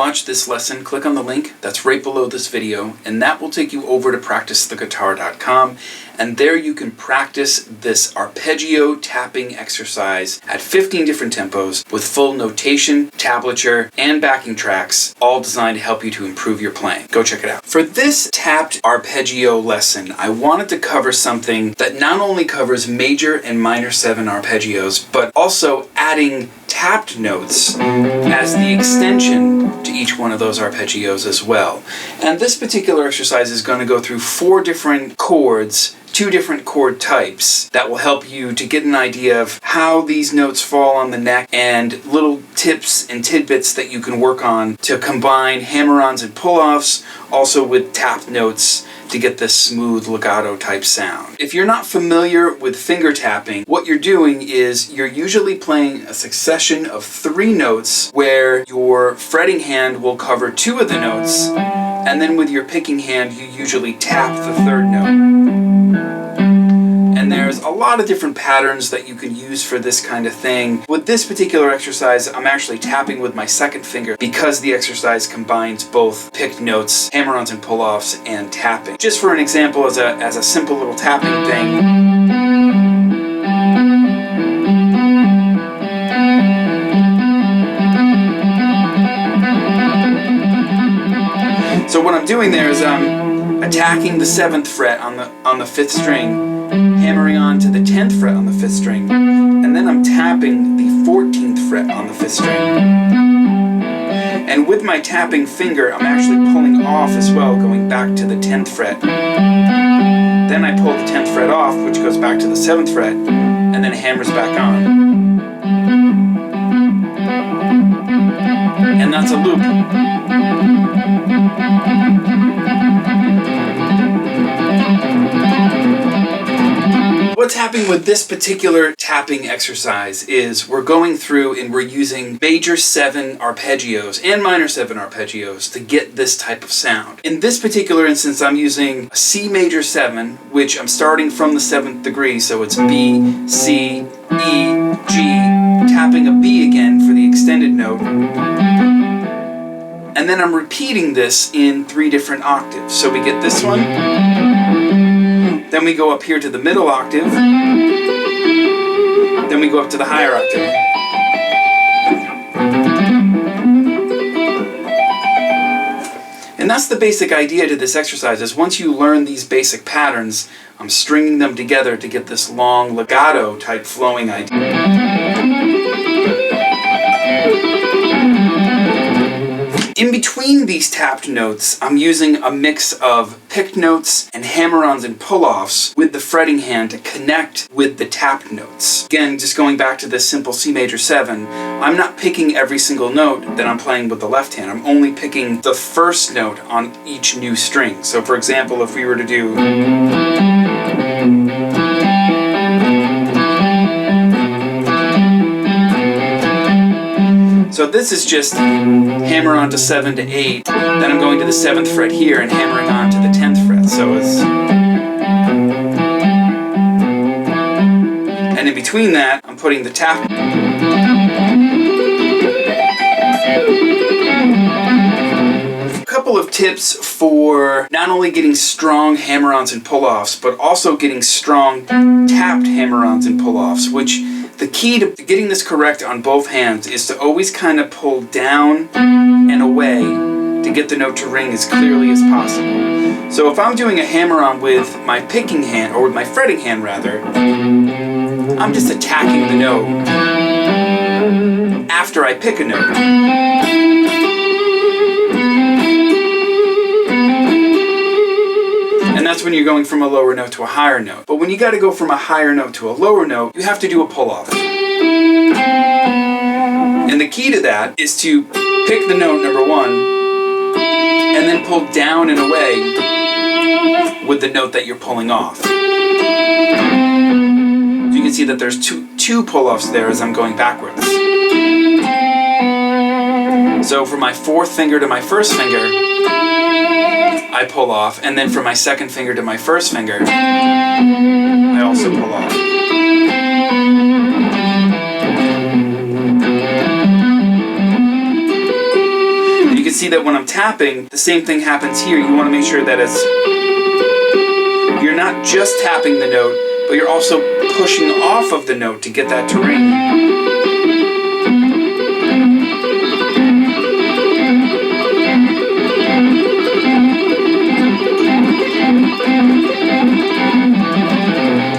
watch this lesson, click on the link that's right below this video, and that will take you over to practicetheguitar.com, and there you can practice this arpeggio tapping exercise at 15 different tempos with full notation, tablature, and backing tracks, all designed to help you to improve your playing. Go check it out. For this tapped arpeggio lesson, I wanted to cover something that not only covers major and minor 7 arpeggios, but also adding tapped notes as the extension to each one of those arpeggios as well. And this particular exercise is going to go through 4 different chords, 2 different chord types that will help you to get an idea of how these notes fall on the neck, and little tips and tidbits that you can work on to combine hammer-ons and pull-offs, also with tapped notes, to get this smooth legato type sound. If you're not familiar with finger tapping, what you're doing is you're usually playing a succession of 3 notes where your fretting hand will cover 2 of the notes, and then with your picking hand you usually tap the 3rd note. And there's a lot of different patterns that you can use for this kind of thing. With this particular exercise, I'm actually tapping with my 2nd finger because the exercise combines both picked notes, hammer-ons and pull-offs, and tapping. Just for an example, as a simple little tapping thing. So what I'm doing there is I'm attacking the 7th fret on the 5th string, hammering on to the 10th fret on the 5th string, and then I'm tapping the 14th fret on the 5th string. And with my tapping finger, I'm actually pulling off as well, going back to the 10th fret. Then I pull the 10th fret off, which goes back to the 7th fret, and then hammers back on. And that's a loop. What's happening with this particular tapping exercise is we're going through and we're using major 7 arpeggios and minor 7 arpeggios to get this type of sound. In this particular instance, I'm using a C major 7, which I'm starting from the 7th degree, so it's B, C, E, G, tapping a B again for the extended note. And then I'm repeating this in 3 different octaves. So we get this one, then we go up here to the middle octave, then we go up to the higher octave. And that's the basic idea to this exercise, is once you learn these basic patterns, I'm stringing them together to get this long legato type flowing idea. In between these tapped notes, I'm using a mix of picked notes and hammer-ons and pull-offs with the fretting hand to connect with the tapped notes. Again, just going back to this simple C major 7, I'm not picking every single note that I'm playing with the left hand. I'm only picking the first note on each new string. So for example, if we were to do... So this is just hammer on to 7 to 8, then I'm going to the 7th fret here and hammering on to the 10th fret. So it's... And in between that, I'm putting the tap. A couple of tips for not only getting strong hammer-ons and pull-offs, but also getting strong tapped hammer-ons and pull-offs, which... The key to getting this correct on both hands is to always kind of pull down and away to get the note to ring as clearly as possible. So if I'm doing a hammer-on with my picking hand, or with my fretting hand rather, I'm just attacking the note after I pick a note. And that's when you're going from a lower note to a higher note. But when you got to go from a higher note to a lower note, you have to do a pull-off. And the key to that is to pick the note number 1 and then pull down and away with the note that you're pulling off. So you can see that there's two pull-offs there as I'm going backwards. So from my 4th finger to my 1st finger, I pull off, and then from my 2nd finger to my 1st finger, I also pull off. see that when I'm tapping, the same thing happens here. You want to make sure that you're not just tapping the note, but you're also pushing off of the note to get that to ring.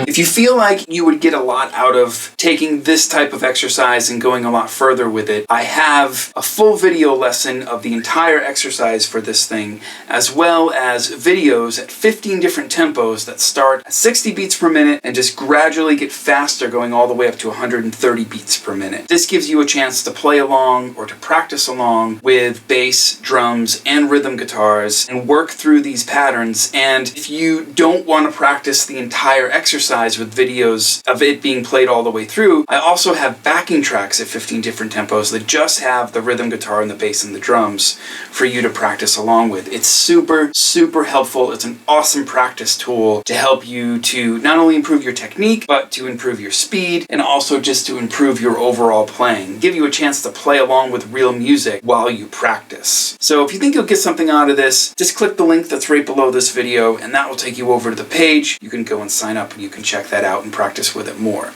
If you feel like you would get a lot out of taking this type of exercise and going a lot further with it, I have a full video lesson of the entire exercise for this thing, as well as videos at 15 different tempos that start at 60 beats per minute and just gradually get faster, going all the way up to 130 beats per minute. This gives you a chance to play along or to practice along with bass, drums, and rhythm guitars and work through these patterns. And if you don't want to practice the entire exercise with videos of it being played all the way through, I also have backing tracks at 15 different tempos that just have the rhythm guitar and the bass and the drums for you to practice along with. It's super, super helpful. It's an awesome practice tool to help you to not only improve your technique, but to improve your speed and also just to improve your overall playing. Give you a chance to play along with real music while you practice. So if you think you'll get something out of this, just click the link that's right below this video and that will take you over to the page. You can go and sign up and you can check that out and practice with it more.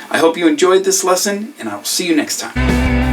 I hope you enjoyed this lesson, and I will see you next time.